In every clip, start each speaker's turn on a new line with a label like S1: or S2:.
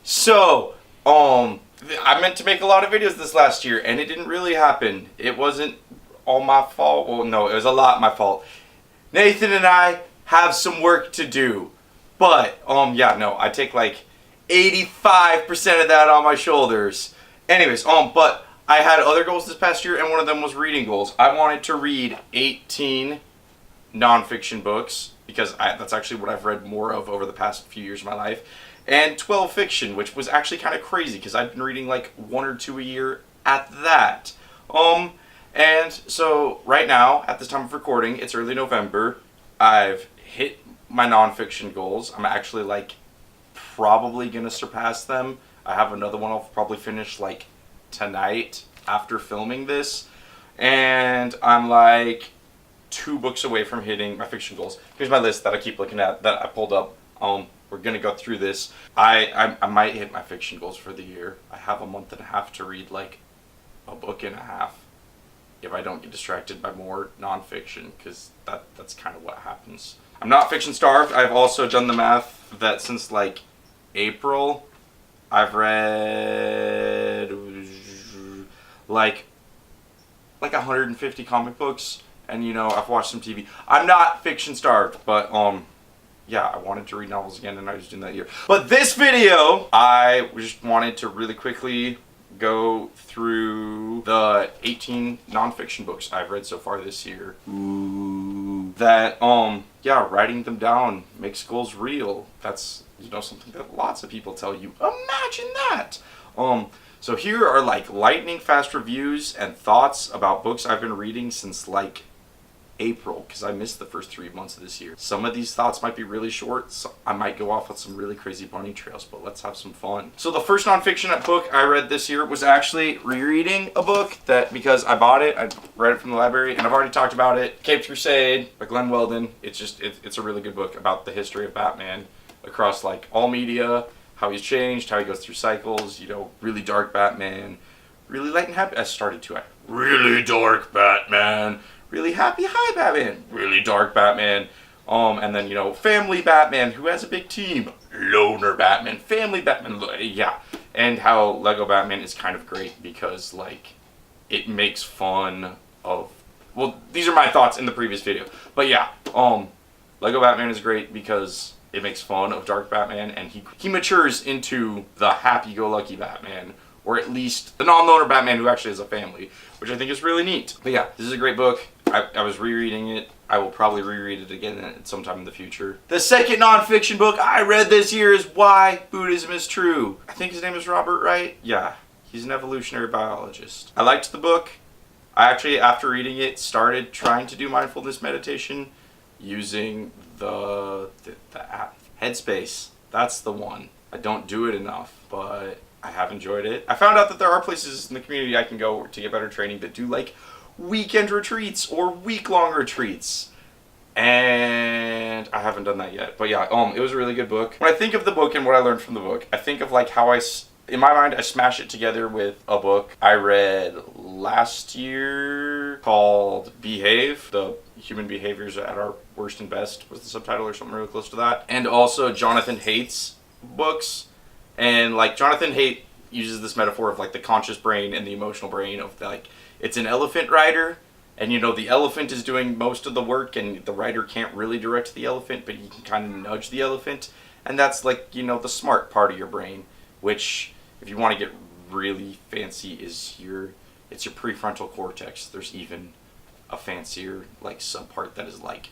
S1: So, I meant to make a lot of videos this last year, and it didn't really happen. It wasn't all my fault. Well, no, it was a lot my fault. Nathan and I have some work to do. But, yeah, no, I take like 85% of that on my shoulders. Anyways, but I had other goals this past year, and one of them was reading goals. I wanted to read 18 nonfiction books, because that's actually what I've read more of over the past few years of my life, and 12 fiction, which was actually kind of crazy, because I've been reading like 1 or 2 a year at that. And so right now, at this time of recording, it's early November. I've hit my nonfiction goals. I'm actually like probably gonna surpass them. I have another one I'll probably finish like tonight after filming this, and I'm like 2 books away from hitting my fiction goals. Here's my list that I keep looking at that I pulled up. We're gonna go through this. I might hit my fiction goals for the year. I have a month and a half to read like a book and a half if I don't get distracted by more nonfiction, because that's kind of what happens. I'm not fiction starved. I've also done the math that since like April, I've read like 150 comic books, and I've watched some TV. I'm not fiction starved, but yeah, I wanted to read novels again, and I was doing that year. But this video, I just wanted to really quickly go through the 18 nonfiction books I've read so far this year. Ooh. That, yeah, writing them down makes goals real. That's, something that lots of people tell you. Imagine that! So here are like lightning fast reviews and thoughts about books I've been reading since like April, because I missed the first 3 months of this year. Some of these thoughts might be really short, so I might go off on some really crazy bunny trails, but let's have some fun. So the first nonfiction book I read this year was actually rereading a book that, because I bought it, I read it from the library, and I've already talked about it. Caped Crusade by Glen Weldon. It's a really good book about the history of Batman across like all media, how he's changed, how he goes through cycles, really dark Batman, really light and happy. I started to really dark Batman, really happy high Batman, really dark Batman, and then family Batman who has a big team, loner Batman, family Batman, yeah, and how Lego Batman is kind of great because like it makes fun of, well, these are my thoughts in the previous video, but yeah, Lego Batman is great because it makes fun of dark Batman, and he matures into the happy-go-lucky Batman, or at least the non-loner Batman who actually has a family, which I think is really neat. But yeah, this is a great book. I was rereading it. I will probably reread it again at sometime in the future. The second nonfiction book I read this year is Why Buddhism is True. I think his name is Robert Wright. Yeah, he's an evolutionary biologist. I liked the book. I actually, after reading it, started trying to do mindfulness meditation using the app Headspace. That's the one. I don't do it enough, but I have enjoyed it. I found out that there are places in the community I can go to get better training that do like weekend retreats or week-long retreats, and I haven't done that yet. But yeah, it was a really good book. When I think of the book and what I learned from the book, I think of like how in my mind I smash it together with a book I read last year called Behave. The Human Behaviors at Our Worst and Best was the subtitle, or something really close to that. And also Jonathan Haidt's books. And like Jonathan Haidt uses this metaphor of like the conscious brain and the emotional brain of like, it's an elephant rider, and the elephant is doing most of the work, and the rider can't really direct the elephant, but he can kind of nudge the elephant. And that's like, the smart part of your brain, which if you want to get really fancy it's your prefrontal cortex. There's even a fancier like subpart that is like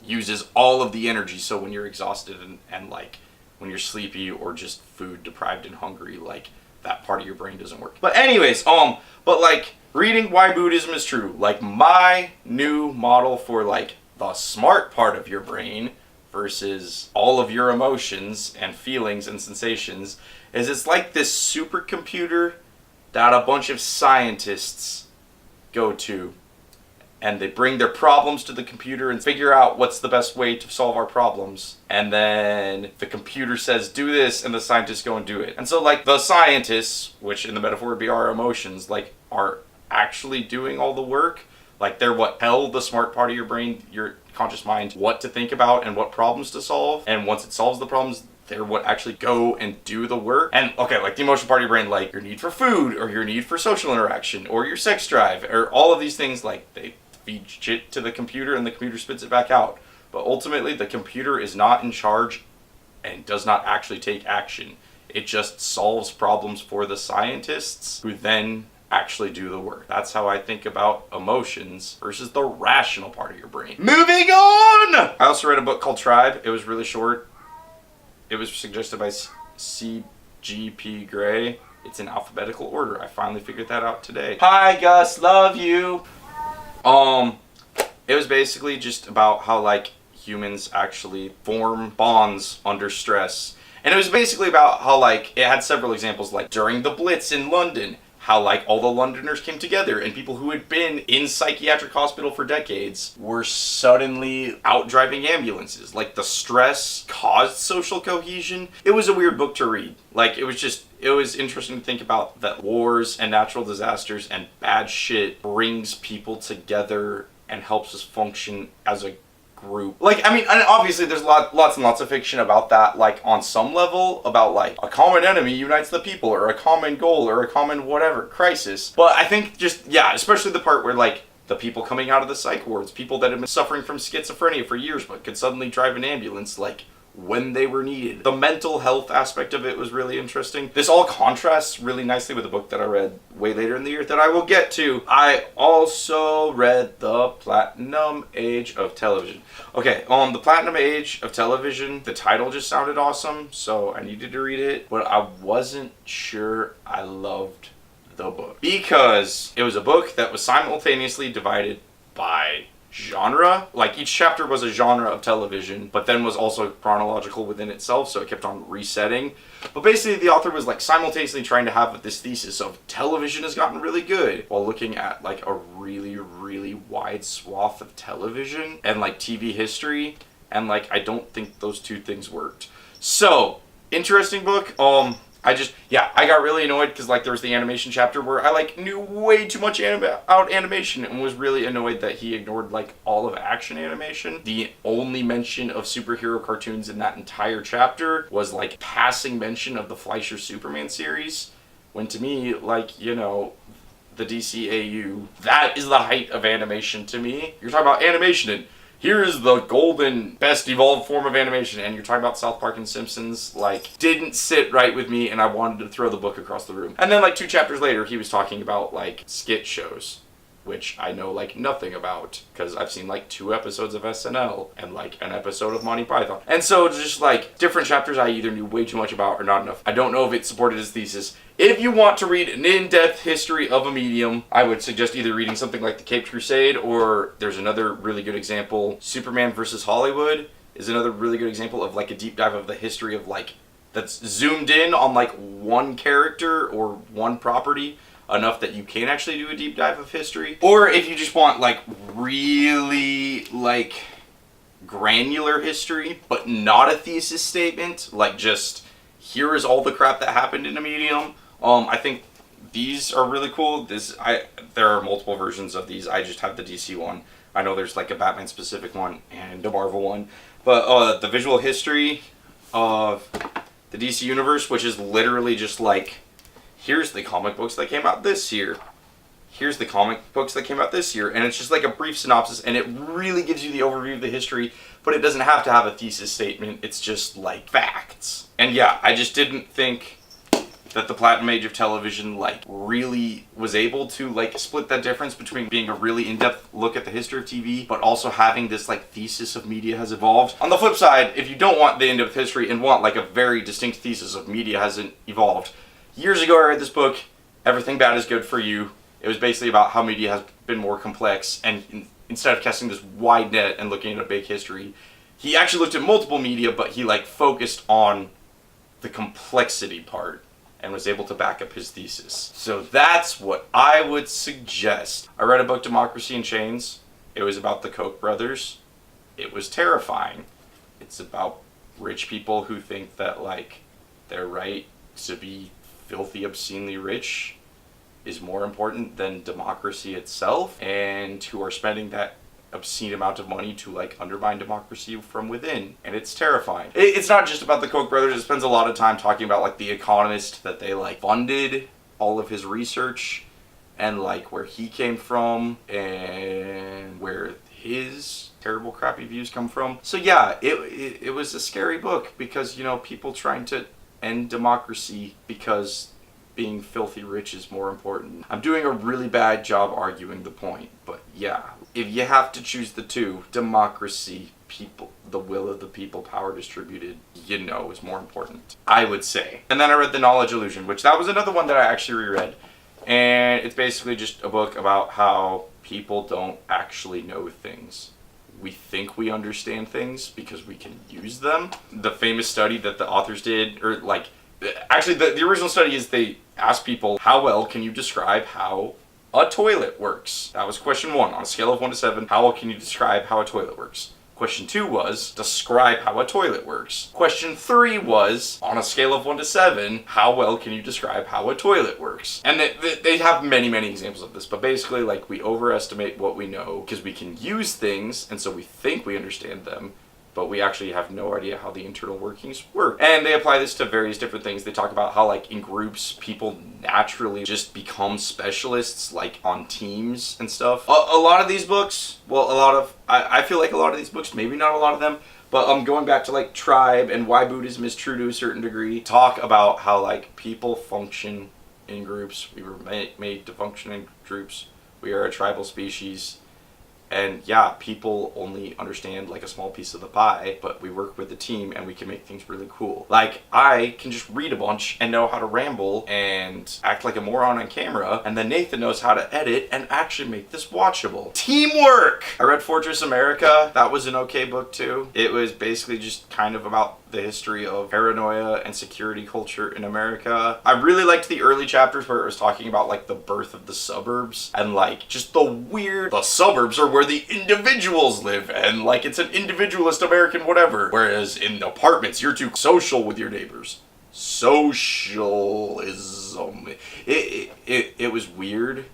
S1: uses all of the energy, so when you're exhausted and like when you're sleepy or just food deprived and hungry, like that part of your brain doesn't work. But anyways, but like reading Why Buddhism is True, like my new model for like the smart part of your brain versus all of your emotions and feelings and sensations, is it's like this supercomputer that a bunch of scientists go to, and they bring their problems to the computer and figure out what's the best way to solve our problems. And then the computer says, do this, and the scientists go and do it. And so like the scientists, which in the metaphor would be our emotions, like are actually doing all the work. Like they're what tell the smart part of your brain, your conscious mind, what to think about and what problems to solve. And once it solves the problems, they're what actually go and do the work. And okay, like the emotional part of your brain, like your need for food or your need for social interaction or your sex drive or all of these things, like they feed shit to the computer and the computer spits it back out. But ultimately, the computer is not in charge and does not actually take action. It just solves problems for the scientists who then actually do the work. That's how I think about emotions versus the rational part of your brain. Moving on! I also read a book called Tribe. It was really short. It was suggested by C.G.P. Gray. It's in alphabetical order. I finally figured that out today. Hi Gus, love you! It was basically just about how like humans actually form bonds under stress. And it was basically about how like it had several examples, like during the Blitz in London, how like all the Londoners came together and people who had been in psychiatric hospital for decades were suddenly out driving ambulances. Like the stress caused social cohesion. It was a weird book to read. Like it was interesting to think about that wars and natural disasters and bad shit brings people together and helps us function as a group. Like, I mean, and obviously there's lots and lots of fiction about that, like on some level, about like a common enemy unites the people or a common goal or a common whatever crisis. But I think just, yeah, especially the part where like the people coming out of the psych wards, people that have been suffering from schizophrenia for years but could suddenly drive an ambulance like when they were needed. The mental health aspect of it was really interesting. This all contrasts really nicely with a book that I read way later in the year that I will get to. I also read The Platinum Age of Television. Okay, The Platinum Age of Television, the title just sounded awesome, so I needed to read it, but I wasn't sure I loved the book. Because it was a book that was simultaneously divided by genre. Like each chapter was a genre of television, but then was also chronological within itself, so it kept on resetting. But basically the author was like simultaneously trying to have this thesis of television has gotten really good while looking at like a really, really wide swath of television and like TV history, and like I don't think those two things worked. So, interesting book. I got really annoyed because like there was the animation chapter where I like knew way too much about animation and was really annoyed that he ignored like all of action animation. The only mention of superhero cartoons in that entire chapter was like passing mention of the Fleischer Superman series, when to me, like, you know, the DCAU, that is the height of animation to me. You're talking about animation and here is the golden, best evolved form of animation, and you're talking about South Park and Simpsons, like, didn't sit right with me, and I wanted to throw the book across the room. And then, like, 2 chapters later, he was talking about, like, skit shows, which I know, like, nothing about, because I've seen, like, 2 episodes of SNL, and, like, an episode of Monty Python. And so, just, like, different chapters I either knew way too much about or not enough. I don't know if it supported his thesis. If you want to read an in-depth history of a medium, I would suggest either reading something like the Caped Crusade, or there's another really good example, Superman vs. Hollywood is another really good example of like a deep dive of the history of like, that's zoomed in on like one character or one property enough that you can actually do a deep dive of history. Or if you just want like really like granular history, but not a thesis statement, like just here is all the crap that happened in a medium. I think these are really cool. There are multiple versions of these. I just have the DC one. I know there's like a Batman specific one and a Marvel one. But the visual history of the DC universe, which is literally just like, here's the comic books that came out this year. Here's the comic books that came out this year. And it's just like a brief synopsis, and it really gives you the overview of the history, but it doesn't have to have a thesis statement. It's just like facts. And yeah, I just didn't think that the Platinum Age of Television like really was able to like split that difference between being a really in-depth look at the history of TV, but also having this like thesis of media has evolved. On the flip side, if you don't want the in-depth history and want like a very distinct thesis of media hasn't evolved, years ago I read this book, Everything Bad is Good for You. It was basically about how media has been more complex, and instead of casting this wide net and looking at a big history, he actually looked at multiple media, but he like focused on the complexity part and was able to back up his thesis. So that's what I would suggest. I read a book, Democracy in Chains. It was about the Koch brothers. It was terrifying. It's about rich people who think that like their right to be filthy, obscenely rich is more important than democracy itself, and who are spending that obscene amount of money to like undermine democracy from within, and it's terrifying. It's not just about the Koch brothers. It spends a lot of time talking about like the economist that they like funded all of his research, and like where he came from and where his terrible crappy views come from. So yeah, it was a scary book because, you know, people trying to end democracy because being filthy rich is more important. I'm doing a really bad job arguing the point, but yeah, if you have to choose the two, democracy, people, the will of the people, power distributed, you know, is more important, I would say. And then I read The Knowledge Illusion, which that was another one that I actually reread. And it's basically just a book about how people don't actually know things. We think we understand things because we can use them. The famous study that the authors did, or like, actually the original study is they asked people, how well can you describe how a toilet works? That was question 1. On a scale of 1 to 7, how well can you describe how a toilet works? Question 2 was, describe how a toilet works. Question 3 was, on a scale of 1 to 7, how well can you describe how a toilet works? And they have many, many examples of this, but basically, like, we overestimate what we know because we can use things, and so we think we understand them, but we actually have no idea how the internal workings work. And they apply this to various different things. They talk about how, like, in groups, people naturally just become specialists, like, on teams and stuff. A lot of these books, well, I feel like a lot of these books, maybe not a lot of them, but going back to, like, Tribe and why Buddhism is true to a certain degree, talk about how, like, people function in groups. We were made to function in groups. We are a tribal species. And yeah, people only understand like a small piece of the pie, but we work with the team and we can make things really cool. Like, I can just read a bunch and know how to ramble and act like a moron on camera, and then Nathan knows how to edit and actually make this watchable. Teamwork! I read Fortress America. That was an okay book too. It was basically just kind of about the history of paranoia and security culture in America. I really liked the early chapters where it was talking about like the birth of the suburbs and like just the suburbs are where the individuals live, and like it's an individualist American whatever. Whereas in apartments, you're too social with your neighbors. Socialism. It was weird.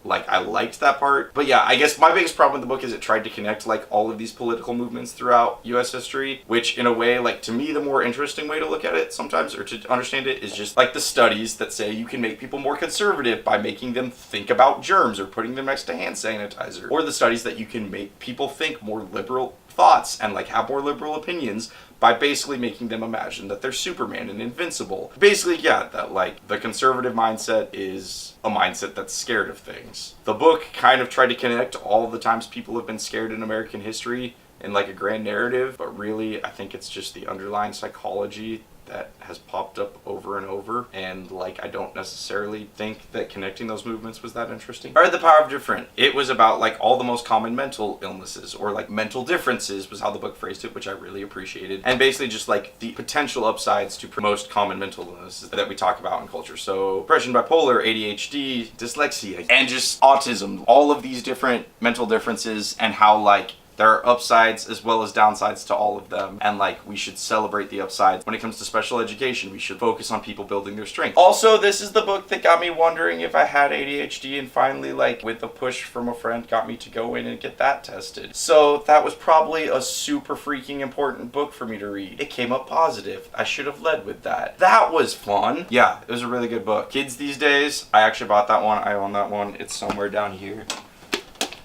S1: Like, I liked that part. But yeah, I guess my biggest problem with the book is it tried to connect, like, all of these political movements throughout U.S. history, which, in a way, like, to me, the more interesting way to look at it sometimes, or to understand it, is just, like, the studies that say you can make people more conservative by making them think about germs or putting them next to hand sanitizer. Or the studies that you can make people think more liberal thoughts and, like, have more liberal opinions by basically making them imagine that they're Superman and invincible. Basically, yeah, that, like, the conservative mindset is a mindset that's scared of things. The book kind of tried to connect all the times people have been scared in American history in, like, a grand narrative, but really, I think it's just the underlying psychology that has popped up over and over, and like I don't necessarily think that connecting those movements was that interesting. I read The Power of Different. It was about like all the most common mental illnesses, or like mental differences was how the book phrased it, which I really appreciated, and basically just like the potential upsides to most common mental illnesses that we talk about in culture. So depression, bipolar, ADHD, dyslexia, and just autism, all of these different mental differences, and how like there are upsides as well as downsides to all of them. And like, we should celebrate the upsides. When it comes to special education, we should focus on people building their strength. Also, this is the book that got me wondering if I had ADHD, and finally, like, with a push from a friend, got me to go in and get that tested. So that was probably a super freaking important book for me to read. It came up positive. I should have led with that. That was fun. Yeah, it was a really good book. Kids These Days, I actually bought that one. I own that one. It's somewhere down here.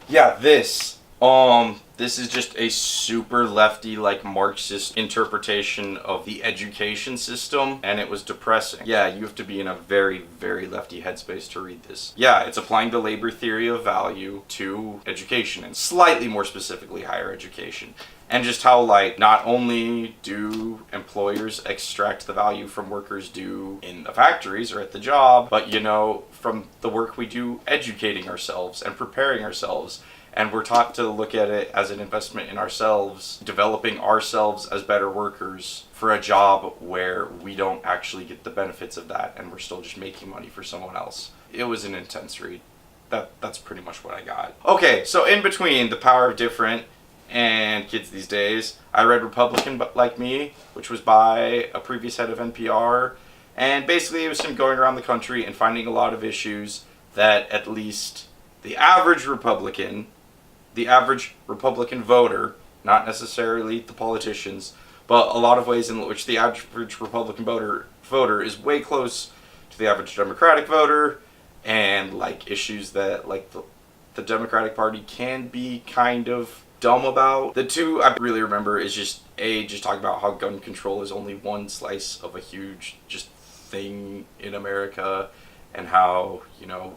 S1: Yeah, this is just a super lefty, like, Marxist interpretation of the education system, and it was depressing. Yeah, you have to be in a very, very lefty headspace to read this. Yeah, it's applying the labor theory of value to education, and slightly more specifically higher education. And just how, like, not only do employers extract the value from workers do in the factories or at the job, but, you know, from the work we do educating ourselves and preparing ourselves. And we're taught to look at it as an investment in ourselves, developing ourselves as better workers for a job where we don't actually get the benefits of that, and we're still just making money for someone else. It was an intense read. That's pretty much what I got. Okay, so in between The Power of Different and Kids These Days, I read Republican Like Me, which was by a previous head of NPR. And basically it was him going around the country and finding a lot of issues that at least the average Republican the average Republican voter, not necessarily the politicians, but a lot of ways in which the average Republican voter is way close to the average Democratic voter, and like issues that like the Democratic Party can be kind of dumb about. The two I really remember is just talking about how gun control is only one slice of a huge just thing in America, and how, you know,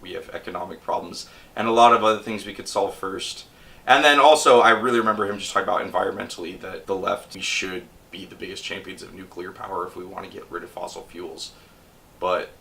S1: we have economic problems and a lot of other things we could solve first. And then also I really remember him just talking about environmentally that the left, we should be the biggest champions of nuclear power if we want to get rid of fossil fuels. But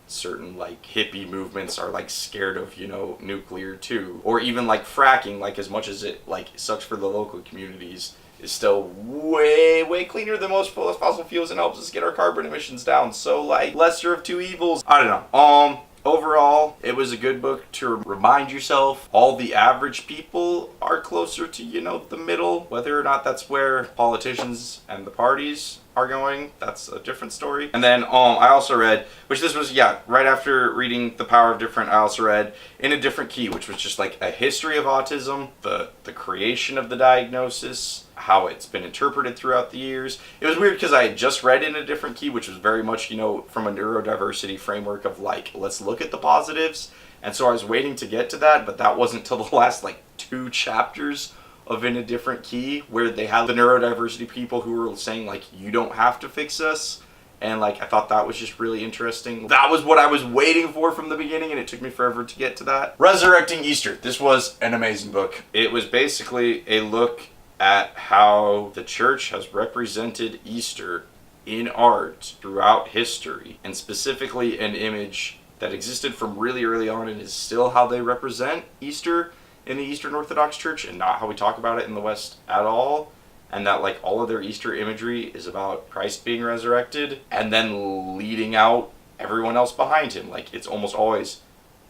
S1: certain like hippie movements are like scared of, you know, nuclear too, or even like fracking, like as much as it like sucks for the local communities, is still way cleaner than most fossil fuels and helps us get our carbon emissions down. So like, lesser of two evils. I don't know. Overall, it was a good book to remind yourself all the average people are closer to, you know, the middle. Whether or not that's where politicians and the parties are going, that's a different story. And then I also read, which this was, right after reading The Power of Different, I also read In a Different Key, which was just like a history of autism, the creation of the diagnosis, how it's been interpreted throughout the years. It was weird because I had just read In a Different Key, which was very much, you know, from a neurodiversity framework of like, let's look at the positives. And so I was waiting to get to that, but that wasn't till the last like 2 chapters of In a Different Key, where they had the neurodiversity people who were saying like, you don't have to fix us. And like, I thought that was just really interesting. That was what I was waiting for from the beginning, and it took me forever to get to that. Resurrecting Easter. This was an amazing book. It was basically a look at how the church has represented Easter in art throughout history, and specifically an image that existed from really early on and is still how they represent Easter in the Eastern Orthodox Church, and not how we talk about it in the West at all. And that like all of their Easter imagery is about Christ being resurrected and then leading out everyone else behind him. Like, it's almost always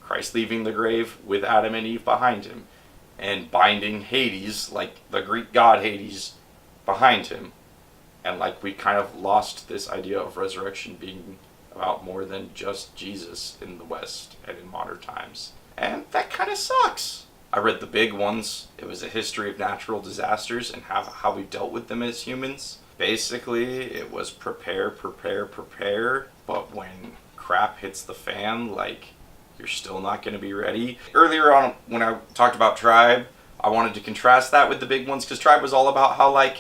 S1: Christ leaving the grave with Adam and Eve behind him, and binding Hades, like the Greek god Hades, behind him. And like, we kind of lost this idea of resurrection being about more than just Jesus in the West and in modern times. And that kind of sucks. I read the big ones. It was a history of natural disasters and how we dealt with them as humans. Basically, it was prepare, but when crap hits the fan, like, you're still not going to be ready. Earlier on, when I talked about Tribe, I wanted to contrast that with the big ones, because Tribe was all about how, like,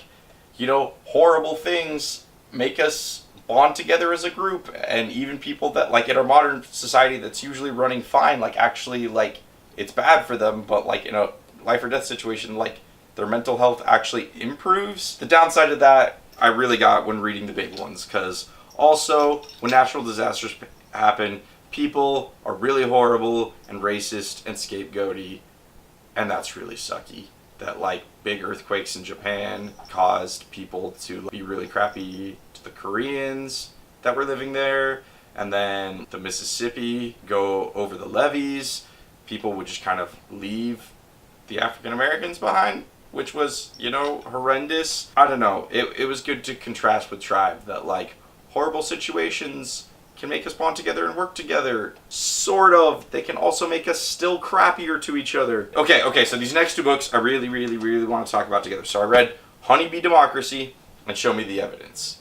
S1: you know, horrible things make us bond together as a group, and even people that, like, in our modern society that's usually running fine, like, actually, like, it's bad for them, but like in a life or death situation, like their mental health actually improves. The downside of that I really got when reading the big ones, because also when natural disasters happen, people are really horrible and racist and scapegoaty, and that's really sucky. That like big earthquakes in Japan caused people to be really crappy to the Koreans that were living there, and then the Mississippi go over the levees. People would just kind of leave the African Americans behind, which was, you know, horrendous. I don't know. It was good to contrast with Tribe, that like horrible situations can make us bond together and work together. Sort of. They can also make us still crappier to each other. Okay, so these next 2 books I really want to talk about together. So I read Honeybee Democracy and Show Me the Evidence.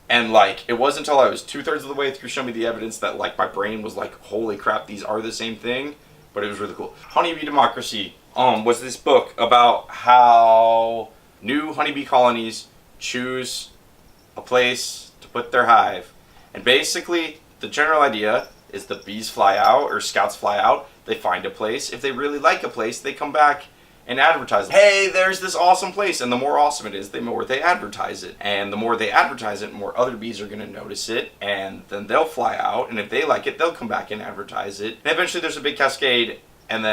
S1: And like, it wasn't until I was 2/3 of the way through Show Me the Evidence that like my brain was like, holy crap, these are the same thing. But it was really cool. Honeybee Democracy was this book about how new honeybee colonies choose a place to put their hive. And basically, the general idea is the bees fly out, or scouts fly out, they find a place. If they really like a place, they come back and advertise, hey, there's this awesome place. And the more awesome it is, the more they advertise it. And the more they advertise it, more other bees are going to notice it. And then they'll fly out. And if they like it, they'll come back and advertise it. And eventually there's a big cascade. And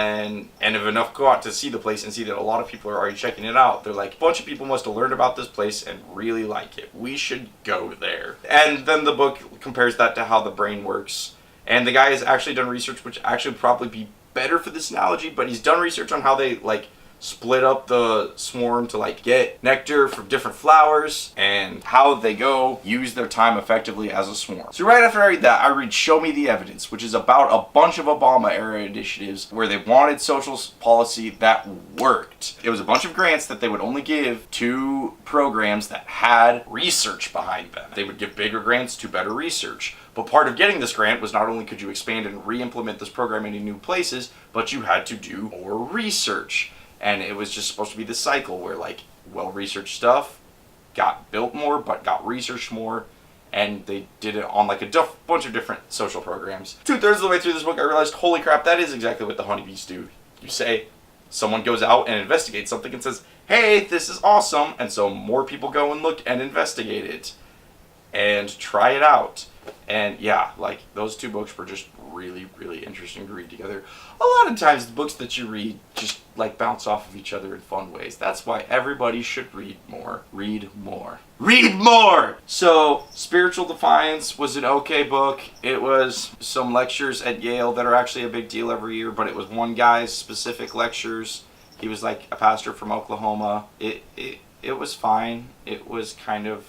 S1: if enough go out to see the place and see that a lot of people are already checking it out, they're like, a bunch of people must have learned about this place and really like it. We should go there. And then the book compares that to how the brain works. And the guy has actually done research, which actually would probably be better for this analogy, but he's done research on how they, like, split up the swarm to like get nectar from different flowers, and how they go use their time effectively as a swarm. So right after I read that, I read Show Me the Evidence, which is about a bunch of Obama era initiatives where they wanted social policy that worked. It was a bunch of grants that they would only give to programs that had research behind them. They would give bigger grants to better research. But part of getting this grant was not only could you expand and re-implement this program in new places, but you had to do more research. And it was just supposed to be this cycle where like well-researched stuff got built more, but got researched more. And they did it on like a bunch of different social programs. 2/3 of the way through this book, I realized, holy crap, that is exactly what the honeybees do. You say, someone goes out and investigates something and says, hey, this is awesome. And so more people go and look and investigate it and try it out. And yeah, like those 2 books were just really, really interesting to read together. A lot of times the books that you read just like bounce off of each other in fun ways. That's why everybody should read more. Read more. Read more! So, Spiritual Defiance was an okay book. It was some lectures at Yale that are actually a big deal every year, but it was one guy's specific lectures. He was like a pastor from Oklahoma. It was fine. It was kind of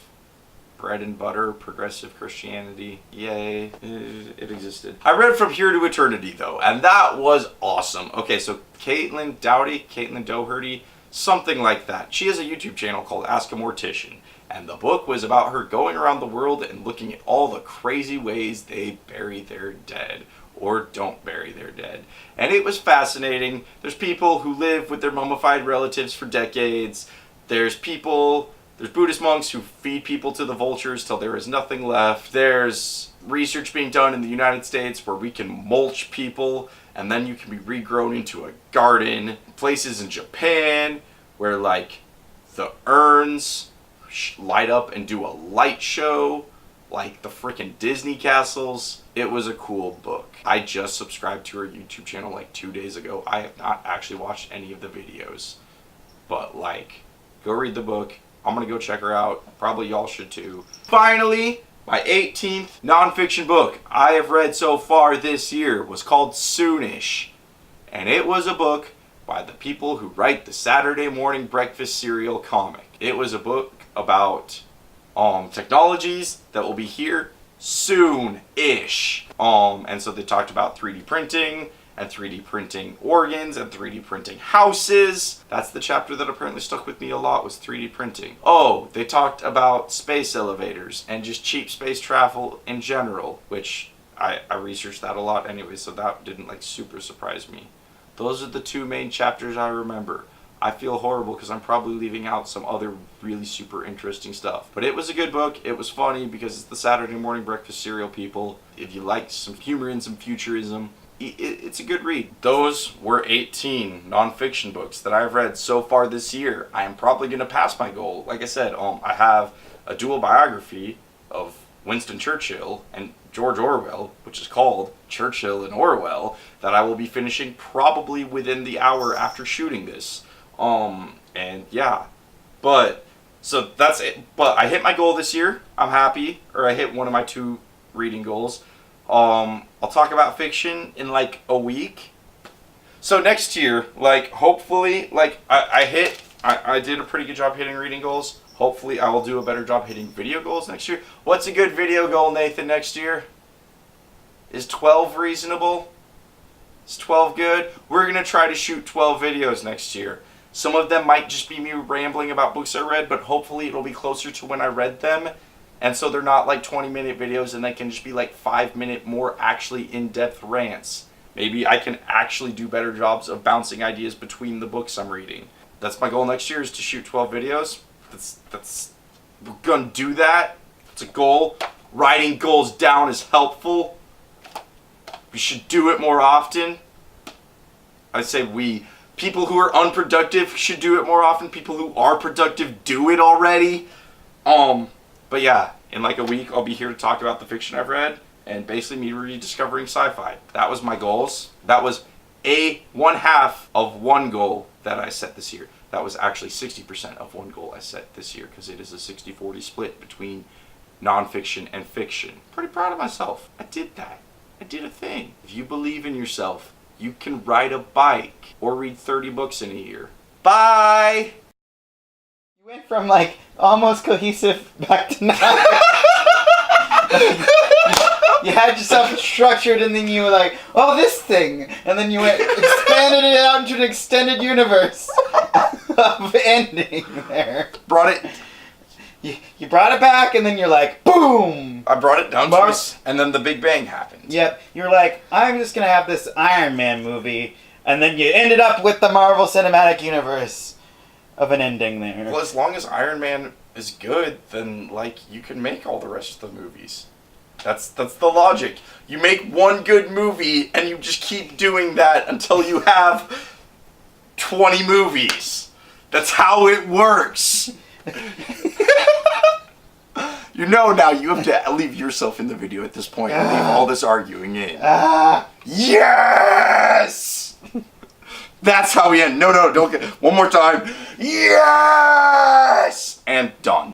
S1: bread and butter, progressive Christianity. Yay. It existed. I read From Here to Eternity, though, and that was awesome. Okay, so Caitlin Doherty, something like that. She has a YouTube channel called Ask a Mortician, and the book was about her going around the world and looking at all the crazy ways they bury their dead, or don't bury their dead. And it was fascinating. There's people who live with their mummified relatives for decades. There's Buddhist monks who feed people to the vultures till there is nothing left. There's research being done in the United States where we can mulch people and then you can be regrown into a garden. Places in Japan where like the urns light up and do a light show like the freaking Disney castles. It was a cool book. I just subscribed to her YouTube channel like 2 days ago. I have not actually watched any of the videos, but like, go read the book. I'm going to go check her out. Probably y'all should too. Finally, my 18th nonfiction book I have read so far this year was called Soonish. And it was a book by the people who write the Saturday morning breakfast cereal comic. It was a book about technologies that will be here soon-ish. And so they talked about 3D printing, and 3D printing organs, and 3D printing houses. That's the chapter that apparently stuck with me a lot, was 3D printing. Oh, they talked about space elevators, and just cheap space travel in general, which I researched that a lot anyway, so that didn't like super surprise me. Those are the 2 main chapters I remember. I feel horrible because I'm probably leaving out some other really super interesting stuff. But it was a good book. It was funny because it's the Saturday morning breakfast cereal people. If you like some humor and some futurism, it's a good read. Those were 18 nonfiction books that I've read so far this year. I am probably going to pass my goal. Like I said, I have a dual biography of Winston Churchill and George Orwell, which is called Churchill and Orwell, that I will be finishing probably within the hour after shooting this. And yeah, so that's it. But I hit my goal this year. I'm happy, or I hit one of my 2 reading goals. I'll talk about fiction in like a week. So next year, like hopefully, like I did a pretty good job hitting reading goals. Hopefully I will do a better job hitting video goals next year. What's a good video goal, Nathan, next year? Is 12 reasonable? Is 12 good? We're going to try to shoot 12 videos next year. Some of them might just be me rambling about books I read, but hopefully it'll be closer to when I read them. And so they're not like 20-minute videos, and they can just be like 5-minute more actually in-depth rants. Maybe I can actually do better jobs of bouncing ideas between the books I'm reading. That's my goal next year, is to shoot 12 videos. We're gonna do that. It's a goal. Writing goals down is helpful. We should do it more often. I say we. People who are unproductive should do it more often. People who are productive do it already. But yeah, in like a week, I'll be here to talk about the fiction I've read and basically me rediscovering sci-fi. That was my goals. That was a 1/2 of one goal that I set this year. That was actually 60% of one goal I set this year, because it is a 60-40 split between nonfiction and fiction. Pretty proud of myself. I did that. I did a thing. If you believe in yourself, you can ride a bike or read 30 books in a year. Bye!
S2: You went from, like, almost cohesive back to not. You had yourself structured, and then you were like, oh, this thing! And then you expanded it out into an extended universe of ending there.
S1: Brought it...
S2: You brought it back, and then you're like, boom!
S1: I brought it down twice, and then the Big Bang happened.
S2: Yep. You're like, I'm just gonna have this Iron Man movie, and then you ended up with the Marvel Cinematic Universe of an ending there.
S1: Well, as long as Iron Man is good, then, like, you can make all the rest of the movies. That's the logic. You make one good movie, and you just keep doing that until you have 20 movies. That's how it works. You know now you have to leave yourself in the video at this point and leave all this arguing in. Yes! That's how we end. No, don't get... One more time. Yes! And done.